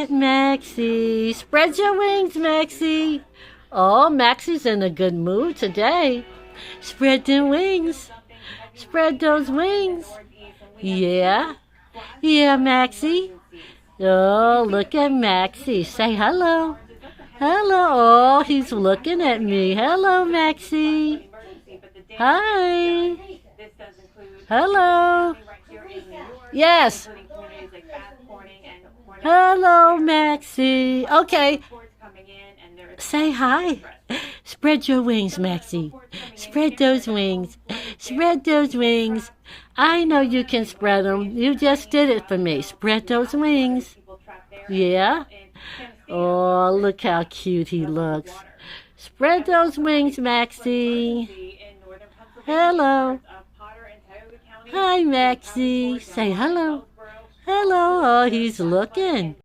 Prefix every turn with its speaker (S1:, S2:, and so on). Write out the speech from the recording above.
S1: at Maxi. Spread your wings, Maxi. Oh, Maxi's in a good mood today. Spread them wings. Spread those wings. Yeah. Yeah, Maxi. Oh, look at Maxi. Say hello. Hello. Oh, he's looking at me. Hello, Maxi. Hi. Hello. Yes. Hello, Maxi. Okay. Say hi. Spread your wings, Maxi. Spread those wings. Spread those wings. I know you can spread them. You just did it for me. Spread those wings. Yeah? Oh, look how cute he looks. Spread those wings, Maxi. Hello. Hi, Maxi. Say hello. Hello. Oh, he's looking.